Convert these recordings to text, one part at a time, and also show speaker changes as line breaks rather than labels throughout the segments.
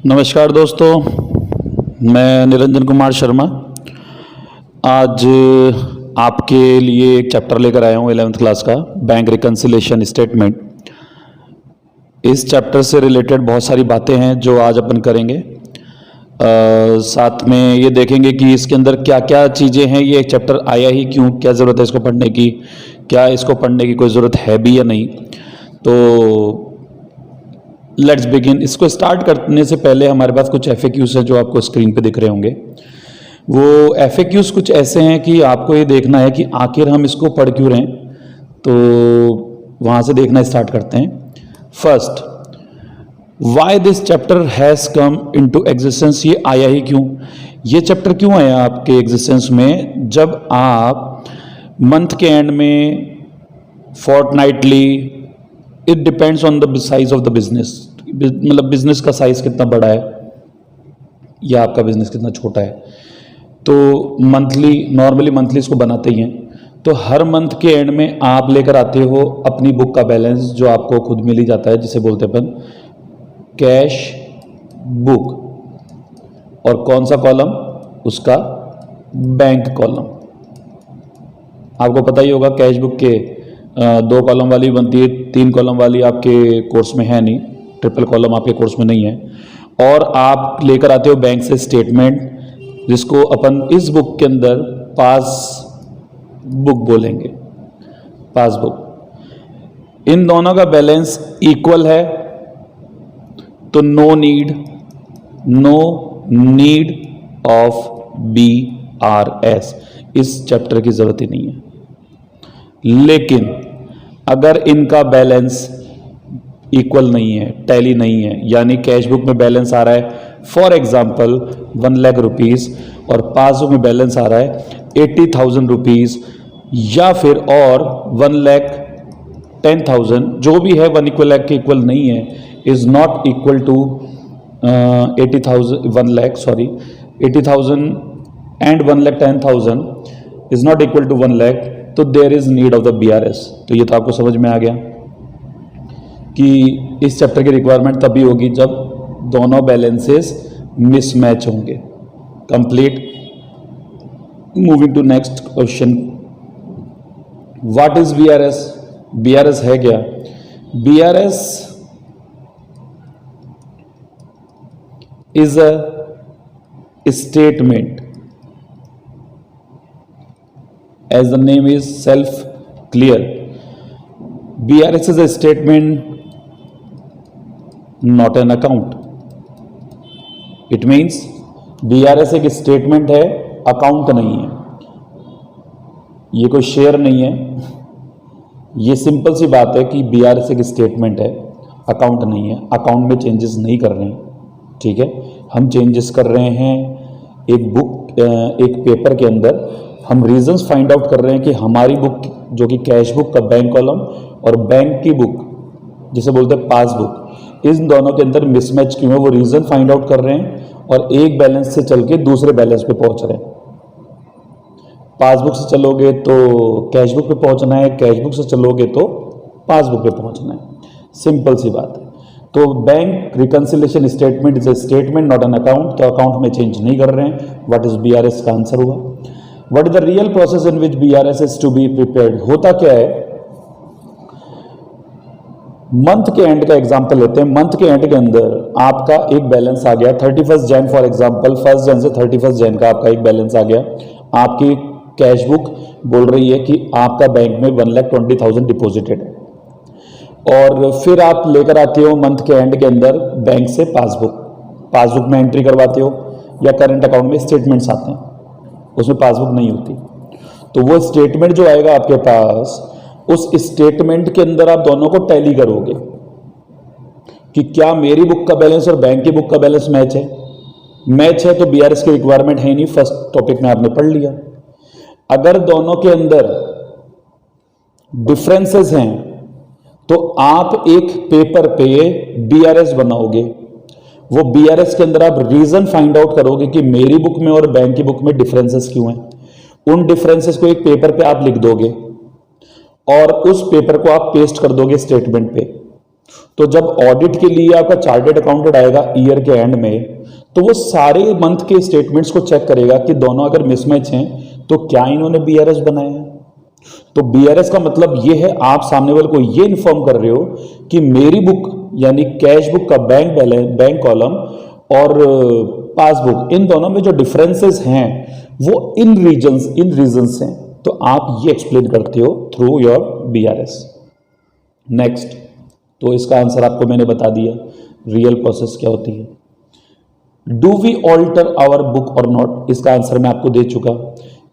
नमस्कार दोस्तों, मैं निरंजन कुमार शर्मा। आज आपके लिए एक चैप्टर लेकर आया हूँ 11th क्लास का, बैंक रिकन्सिलिएशन स्टेटमेंट। इस चैप्टर से रिलेटेड बहुत सारी बातें हैं जो आज अपन करेंगे। साथ में ये देखेंगे कि इसके अंदर क्या क्या चीज़ें हैं, ये एक चैप्टर आया ही क्यों, क्या ज़रूरत है इसको पढ़ने की, क्या इसको पढ़ने की कोई ज़रूरत है भी या नहीं। तो लेट्स बिगिन। इसको स्टार्ट करने से पहले हमारे पास कुछ FAQs हैं जो आपको स्क्रीन पे दिख रहे होंगे। वो FAQs कुछ ऐसे हैं कि आपको ये देखना है कि आखिर हम इसको पढ़ क्यों रहे हैं, तो वहाँ से देखना स्टार्ट करते हैं। First, why this chapter has come into existence. ये आया ही क्यों, ये चैप्टर क्यों आया आपके एग्जिस्टेंस में, जब आप मंथ के एंड में, fortnightly, it depends on the size of the business, मतलब बिजनेस का साइज कितना बड़ा है या आपका बिजनेस कितना छोटा है। तो मंथली, नॉर्मली मंथली इसको बनाते ही हैं। तो हर मंथ के एंड में आप लेकर आते हो अपनी बुक का बैलेंस, जो आपको खुद मिल ही जाता है, जिसे बोलते हैं अपन कैश बुक। और कौन सा कॉलम, उसका बैंक कॉलम। आपको पता ही होगा कैश बुक के 2 कॉलम वाली बनती है, 3 कॉलम वाली आपके कोर्स में है नहीं, ट्रिपल कॉलम आपके कोर्स में नहीं है। और आप लेकर आते हो बैंक से स्टेटमेंट, जिसको अपन इस बुक के अंदर पास बुक बोलेंगे, पासबुक। इन दोनों का बैलेंस इक्वल है तो नो नीड ऑफ BRS, इस चैप्टर की जरूरत ही नहीं है। लेकिन अगर इनका बैलेंस इक्वल नहीं है, टैली नहीं है, यानी कैश बुक में बैलेंस आ रहा है फॉर एग्जाम्पल 1 लाख रुपीज़ और पासबुक में बैलेंस आ रहा है 80,000 रुपीज़, या फिर और 1,10,000, जो भी है 1 इक्वल लाख के इक्वल नहीं है, is not equal to 80,000 and 1,10,000 is not equal to 1 lakh, तो there is need of the BRS। तो ये तो आपको समझ में आ गया कि इस चैप्टर की रिक्वायरमेंट तभी होगी जब दोनों बैलेंसेस मिसमैच होंगे। Complete. Moving to next question, what is BRS? BRS है क्या? BRS is a statement, as the name is self clear. BRS is a statement, not an account. It means BRS एक statement है, account नहीं है। ये कोई share नहीं है। ये सिंपल सी बात है कि BRS एक स्टेटमेंट है, अकाउंट नहीं है। अकाउंट में चेंजेस नहीं कर रहे हैं, ठीक है। हम चेंजेस कर रहे हैं एक बुक, एक पेपर के अंदर हम रीजंस फाइंड आउट कर रहे हैं कि हमारी बुक, जो कि कैश बुक का बैंक कॉलम, और बैंक की बुक जिसे बोलते हैं पासबुक, इन दोनों के अंदर मिसमैच क्यों है, वो रीजन फाइंड आउट कर रहे हैं और एक बैलेंस से चल के दूसरे बैलेंस पे पहुंच रहे हैं। पासबुक से चलोगे तो कैश बुक पे पहुंचना है, कैश बुक से चलोगे तो पासबुक पे पहुंचना है। सिंपल सी बात है। तो bank reconciliation statement is a statement, not an account. तो अकाउंट में चेंज नहीं कर रहे हैं। व्हाट इज BRS का आंसर हुआ। What is the real process in which BRS is to be prepared? होता क्या है, मंथ के एंड का एग्जांपल लेते हैं। मंथ के एंड के अंदर आपका एक बैलेंस आ गया 31 जन, फॉर एग्जांपल 1 जन से 31 जन का आपका एक बैलेंस आ गया। आपकी कैश बुक बोल रही है कि आपका बैंक में 1,20,000 डिपॉजिटेड है। और फिर आप लेकर आते हो मंथ के एंड के अंदर बैंक से पासबुक में एंट्री करवाते हो, या करंट अकाउंट में स्टेटमेंट्स आते हैं, उसमें पासबुक नहीं होती। तो वो स्टेटमेंट जो आएगा आपके पास, उस स्टेटमेंट के अंदर आप दोनों को टैली करोगे कि क्या मेरी बुक का बैलेंस और बैंक की बुक का बैलेंस मैच है। मैच है तो BRS की रिक्वायरमेंट है ही नहीं, फर्स्ट टॉपिक में आपने पढ़ लिया। अगर दोनों के अंदर डिफरेंसेस हैं तो आप एक पेपर पे BRS बनाओगे। वो BRS के अंदर आप रीजन फाइंड आउट करोगे कि मेरी बुक में और बैंक की बुक में डिफरेंसेस क्यों हैं। उन डिफरेंसेस को एक पेपर पे आप लिख दोगे और उस पेपर को आप पेस्ट कर दोगे स्टेटमेंट पे। तो जब ऑडिट के लिए आपका चार्टेड अकाउंटेंट आएगा ईयर के एंड में, तो वो सारे मंथ के स्टेटमेंट्स को चेक करेगा कि दोनों अगर मिसमैच हैं तो क्या इन्होंने बीआरएस बनाया है। तो बीआरएस का मतलब ये है, आप सामने वाले को ये इन्फॉर्म कर रहे हो कि मेरी बुक यानी कैश बुक का बैंक बैलेंस, बैंक कॉलम और पासबुक, इन दोनों में जो डिफरेंसेस हैं वो इन रीजंस हैं। तो आप ये एक्सप्लेन करते हो थ्रू योर बीआरएस। नेक्स्ट, तो इसका आंसर आपको मैंने बता दिया, रियल प्रोसेस क्या होती है। Do we alter our book और नॉट, इसका आंसर मैं आपको दे चुका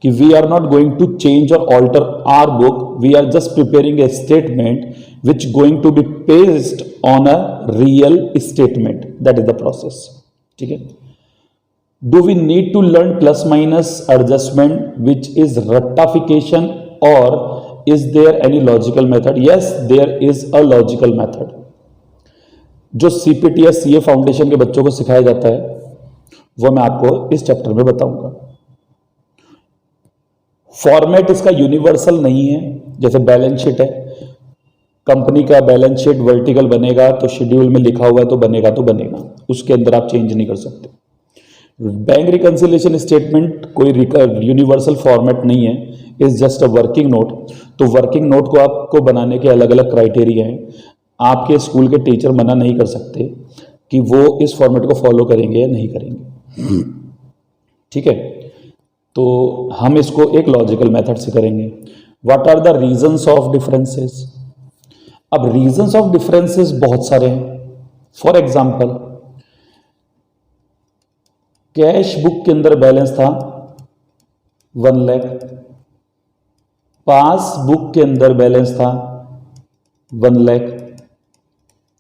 कि we are not going to change और alter our book, we are just preparing a statement which going to be based on a real statement, that is the process. ठीक है। Do we need to learn plus minus adjustment which is रट्टाफिकेशन और is there any logical method? Yes, there is a logical method जो CPT या CA foundation के बच्चों को सिखाया जाता है, वो मैं आपको इस चैप्टर में बताऊंगा। फॉर्मेट इसका यूनिवर्सल नहीं है। जैसे बैलेंस शीट है, कंपनी का बैलेंस शीट वर्टिकल बनेगा तो शेड्यूल में लिखा हुआ है तो बनेगा, उसके अंदर आप चेंज नहीं कर सकते। बैंक रिकंसिलिएशन स्टेटमेंट कोई यूनिवर्सल फॉर्मेट नहीं है, is just a working note. तो वर्किंग नोट को आपको बनाने के अलग अलग क्राइटेरिया हैं। आपके स्कूल के टीचर मना नहीं कर सकते कि वो इस फॉर्मेट को फॉलो करेंगे या नहीं करेंगे। ठीक है। तो हम इसको एक लॉजिकल मेथड से करेंगे। What are the reasons of differences? अब रीजंस ऑफ डिफरेंसेस बहुत सारे हैं। फॉर एग्जाम्पल, कैश बुक के अंदर बैलेंस था 1 लाख, पासबुक के अंदर बैलेंस था 1 लाख।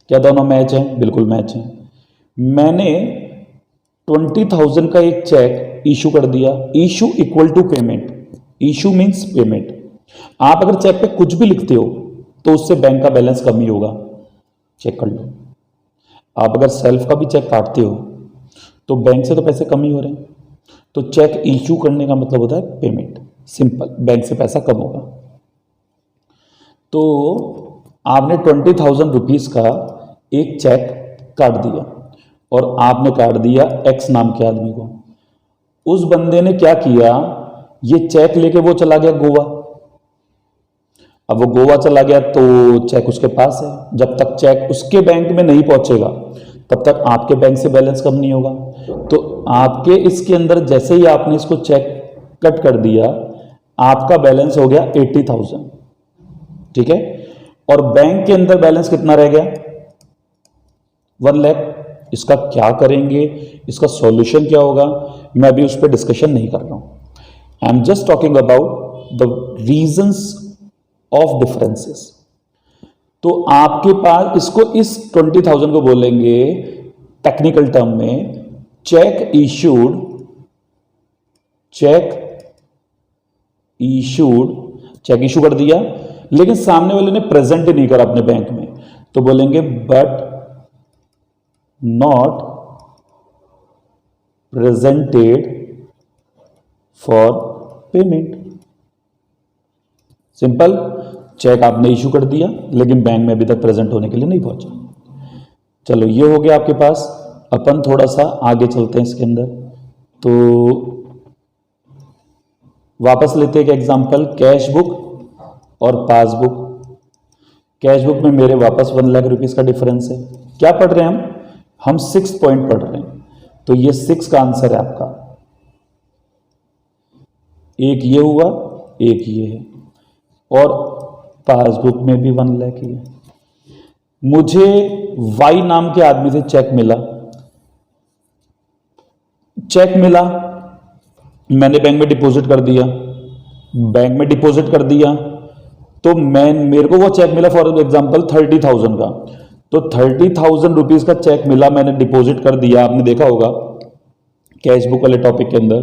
क्या दोनों मैच हैं? बिल्कुल मैच हैं। मैंने 20,000 का एक चेक इशू कर दिया। Issue equal to payment, issue means payment. आप अगर चेक पे कुछ भी लिखते हो तो उससे बैंक का बैलेंस कम ही होगा, चेक कर लो। आप अगर सेल्फ का भी चेक काटते हो तो बैंक से तो पैसे कम ही हो रहे हैं। तो चेक इशू करने का मतलब होता है पेमेंट, सिंपल, बैंक से पैसा कम होगा। तो आपने 20,000 रुपीज का एक चेक काट दिया और आपने काट दिया एक्स नाम के आदमी को। उस बंदे ने क्या किया, ये चेक लेके वो चला गया गोवा। अब वो गोवा चला गया तो चेक उसके पास है। जब तक चेक उसके बैंक में नहीं पहुंचेगा तब तक आपके बैंक से बैलेंस कम नहीं होगा। तो आपके इसके अंदर जैसे ही आपने इसको चेक कट कर दिया, आपका बैलेंस हो गया 80,000। ठीक है। और बैंक के अंदर बैलेंस कितना रह गया? 1 लाख। इसका क्या करेंगे, इसका सॉल्यूशन क्या होगा, मैं अभी उस पर डिस्कशन नहीं कर रहा हूं। I am just talking about the reasons of differences. तो आपके पास इसको, इस 20,000 को बोलेंगे टेक्निकल टर्म में चेक इशूड, चेक इशू कर दिया लेकिन सामने वाले ने प्रेजेंट नहीं करा अपने बैंक में, तो बोलेंगे but not presented for payment. Simple, cheque आपने इशू कर दिया लेकिन बैंक में अभी तक प्रेजेंट होने के लिए नहीं पहुंचा। चलो, ये हो गया आपके पास। अपन थोड़ा सा आगे चलते हैं इसके अंदर। तो वापस लेते हैं एक एग्जांपल, कैश बुक और पासबुक। कैश बुक में मेरे वापस 1 लाख रुपीस का डिफरेंस है। क्या पढ़ रहे हैं हम 6 पॉइंट पढ़ रहे हैं। तो ये 6 का आंसर है आपका। एक ये हुआ, एक ये है, और पासबुक में भी 1 लाख ही है। मुझे वाई नाम के आदमी से चेक मिला, मैंने बैंक में डिपॉजिट कर दिया। तो मेरे को वो चेक मिला फॉर एग्जांपल 30,000 का। तो 30,000 रुपीज का चेक मिला, मैंने डिपॉजिट कर दिया। आपने देखा होगा कैश बुक वाले टॉपिक के अंदर,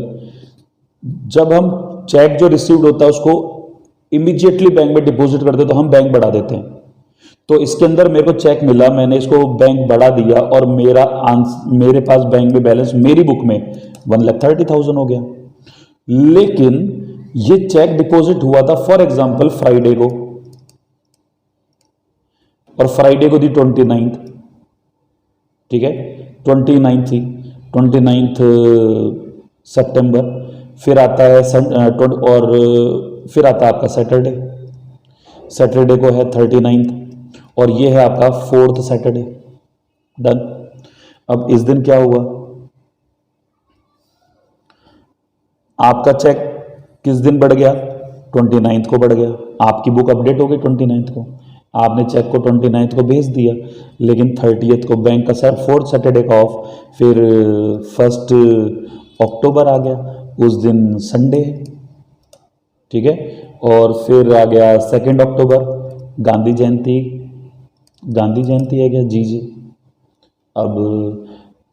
जब हम चेक जो रिसीव्ड होता है उसको इमीडिएटली बैंक में डिपॉजिट करते तो हम बैंक बढ़ा देते हैं। तो इसके अंदर मेरे को चेक मिला, मैंने इसको बैंक बढ़ा दिया और मेरे पास बैंक में बैलेंस मेरी बुक में 1,30,000 हो गया। लेकिन ये चेक डिपॉजिट हुआ था फॉर एग्जांपल फ्राइडे को। और फ्राइडे को दी 29th, ठीक है, 29 थी, 29 सितंबर, फिर आता है और फिर आता है आपका सैटरडे, सैटरडे को है 39th, और ये है आपका 4th सैटरडे। डन। अब इस दिन क्या हुआ, आपका चेक किस दिन बढ़ गया, 29th को बढ़ गया। आपकी बुक अपडेट हो गई 29th को, आपने चेक को 29th को भेज दिया, लेकिन 30th को बैंक का सर 4th सैटरडे का ऑफ, फिर 1 अक्टूबर आ गया, उस दिन संडे है, ठीक है, और फिर आ गया 2 अक्टूबर, गांधी जयंती, गांधी जयंती है क्या, जी जी। अब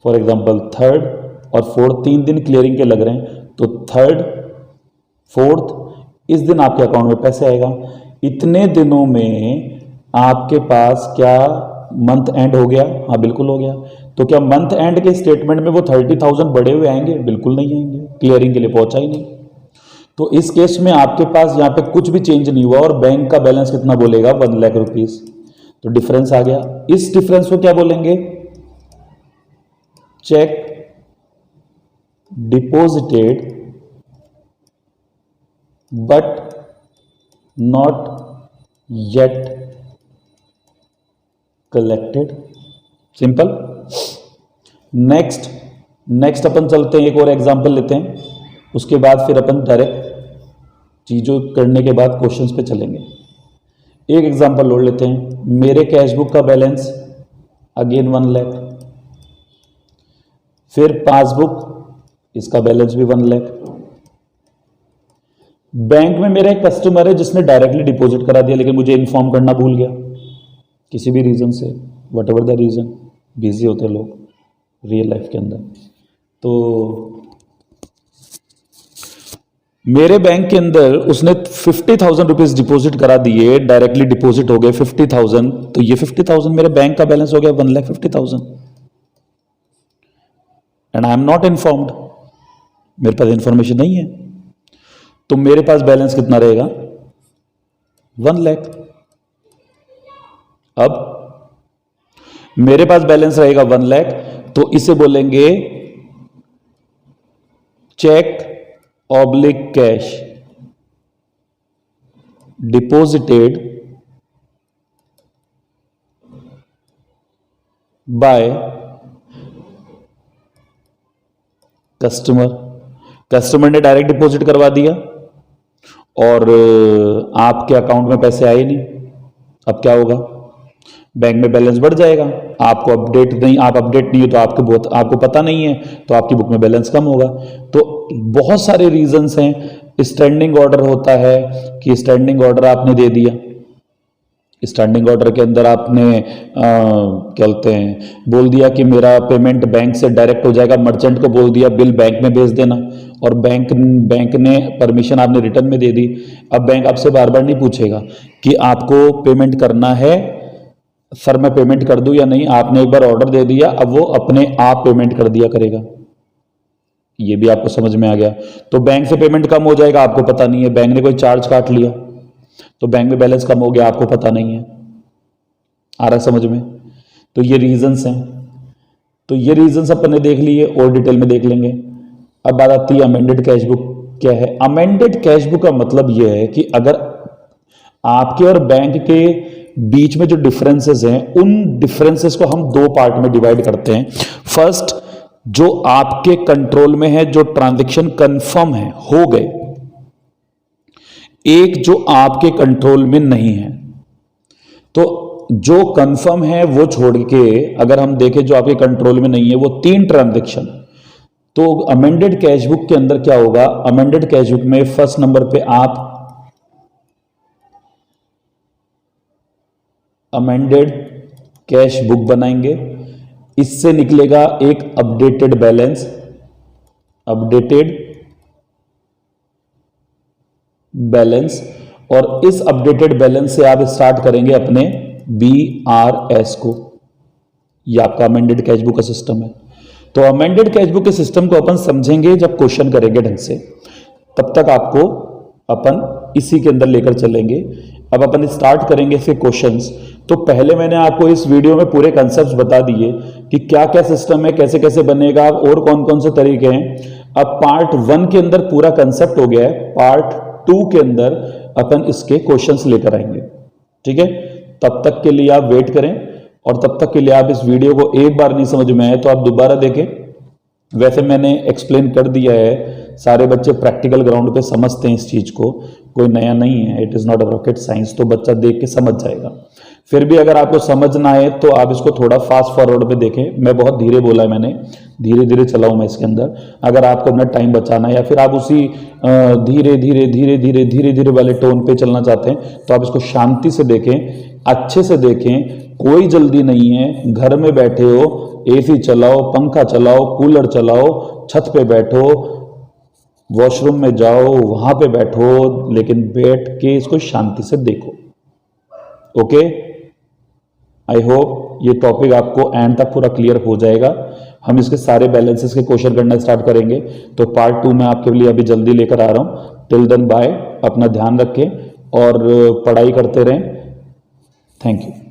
फॉर एग्जांपल 3rd और 4th 3 दिन क्लियरिंग के लग रहे हैं, तो 3rd 4th इस दिन आपके अकाउंट में पैसे आएगा। इतने दिनों में आपके पास क्या मंथ एंड हो गया, हाँ बिल्कुल हो गया। तो क्या मंथ एंड के स्टेटमेंट में वो 30,000 बढ़े हुए आएंगे, बिल्कुल नहीं आएंगे, क्लियरिंग के लिए पहुंचा ही नहीं। तो इस केस में आपके पास यहाँ पे कुछ भी चेंज नहीं हुआ और बैंक का बैलेंस कितना बोलेगा, 1 लाख रुपीज। तो डिफरेंस आ गया, इस डिफरेंस को क्या बोलेंगे, cheque deposited but not yet collected. Simple. Next अपन चलते हैं, एक और एग्जांपल लेते हैं, उसके बाद फिर अपन डायरेक्ट चीजों करने के बाद क्वेश्चंस पे चलेंगे। एक एग्जांपल और लेते हैं, मेरे कैशबुक का बैलेंस अगेन 1 लाख, फिर पासबुक, इसका बैलेंस भी 1 लाख। बैंक में मेरा एक कस्टमर है जिसने डायरेक्टली डिपॉजिट करा दिया, लेकिन मुझे इन्फॉर्म करना भूल गया किसी भी रीजन से, whatever the reason, busy होते हैं लोग रियल लाइफ के अंदर। तो मेरे बैंक के अंदर उसने 50,000 रुपीज डिपॉजिट करा दिए, डायरेक्टली डिपॉजिट हो गए 50,000, तो ये 50,000 मेरे बैंक का बैलेंस हो गया 1,50,000 and I am not informed, मेरे पास इंफॉर्मेशन नहीं है। तो मेरे पास बैलेंस कितना रहेगा, 1 लाख। अब मेरे पास बैलेंस रहेगा 1 लाख, तो इसे बोलेंगे cheque oblique cash deposited by customer ने डायरेक्ट डिपॉजिट करवा दिया और आपके अकाउंट में पैसे आए नहीं। अब क्या होगा, बैंक में बैलेंस बढ़ जाएगा, आपको अपडेट नहीं, आप अपडेट नहीं हो तो आपको पता नहीं है, तो आपकी बुक में बैलेंस कम होगा। तो बहुत सारे रीजंस हैं। स्टैंडिंग ऑर्डर होता है कि स्टैंडिंग ऑर्डर आपने दे दिया, स्टैंडिंग ऑर्डर के अंदर आपने क्या बोलते हैं, बोल दिया कि मेरा पेमेंट बैंक से डायरेक्ट हो जाएगा, मर्चेंट को बोल दिया बिल बैंक में भेज देना, और बैंक ने परमिशन आपने रिटर्न में दे दी। अब बैंक आपसे बार बार नहीं पूछेगा कि आपको पेमेंट करना है, सर मैं पेमेंट कर दूं या नहीं, आपने एक बार ऑर्डर दे दिया, अब वो अपने आप पेमेंट कर दिया करेगा। ये भी आपको समझ में आ गया। तो बैंक से पेमेंट कम हो जाएगा, आपको पता नहीं है, बैंक ने कोई चार्ज काट लिया तो बैंक में बैलेंस कम हो गया, आपको पता नहीं है। आ रहा समझ में? तो ये रीजंस हैं। तो ये रीजंस अपन ने देख लिए और डिटेल में देख लेंगे। अब बात आती है अमेंडेड कैशबुक क्या है। अमेंडेड कैशबुक का मतलब यह है कि अगर आपके और बैंक के बीच में जो डिफरेंसेस हैं, उन डिफरेंसेस को हम 2 पार्ट में डिवाइड करते हैं। फर्स्ट, जो आपके कंट्रोल में है, जो ट्रांजैक्शन कंफर्म है, हो गए। एक जो आपके कंट्रोल में नहीं है। तो जो कंफर्म है वो छोड़ के अगर हम देखें जो आपके कंट्रोल में नहीं है, वो 3 ट्रांजैक्शन। तो अमेंडेड कैशबुक के अंदर क्या होगा, अमेंडेड कैशबुक में फर्स्ट नंबर पे आप अमेंडेड कैश बुक बनाएंगे, इससे निकलेगा एक अपडेटेड बैलेंस, अपडेटेड बैलेंस, और इस अपडेटेड बैलेंस से आप स्टार्ट करेंगे अपने BRS को। यह आपका अमेंडेड कैशबुक का सिस्टम है। तो अमेंडेड कैशबुक के सिस्टम को अपन समझेंगे जब क्वेश्चन करेंगे ढंग से, तब तक आपको अपन इसी के अंदर लेकर चलेंगे। अब अपन स्टार्ट करेंगे इसके क्वेश्चंस। तो पहले मैंने आपको इस वीडियो में पूरे कंसेप्ट बता दिए कि क्या क्या सिस्टम है, कैसे कैसे बनेगा और कौन कौन से तरीके हैं। अब पार्ट 1 के अंदर पूरा कंसेप्ट हो गया है, पार्ट 2 के अंदर अपन इसके क्वेश्चंस लेकर आएंगे। ठीक है, तब तक के लिए आप वेट करें और तब तक के लिए आप इस वीडियो को एक बार नहीं समझ में आए तो आप दोबारा देखें। वैसे मैंने एक्सप्लेन कर दिया है, सारे बच्चे प्रैक्टिकल ग्राउंड पे समझते हैं इस चीज को, कोई नया नहीं है, it is not a rocket science, तो बच्चा देख के समझ जाएगा। फिर भी अगर आपको समझ ना आए तो आप इसको थोड़ा फास्ट फॉरवर्ड पे देखें। मैं बहुत धीरे बोला है, मैंने धीरे धीरे चलाऊं मैं इसके अंदर। अगर आपको अपना टाइम बचाना है या फिर आप उसी धीरे धीरे धीरे धीरे धीरे धीरे वाले टोन पे चलना चाहते हैं तो आप इसको शांति से देखें, अच्छे से देखें, कोई जल्दी नहीं है। घर में बैठे हो, एसी चलाओ, पंखा चलाओ, कूलर चलाओ, छत पे बैठो, वॉशरूम में जाओ, वहां पे बैठो, लेकिन बैठ के इसको शांति से देखो। ओके, आई होप ये टॉपिक आपको एंड तक पूरा क्लियर हो जाएगा। हम इसके सारे बैलेंसेस के क्वेश्चन करना स्टार्ट करेंगे, तो पार्ट 2 में आपके लिए अभी जल्दी लेकर आ रहा हूं। टिल देन बाय, अपना ध्यान रखें और पढ़ाई करते रहें। Thank you.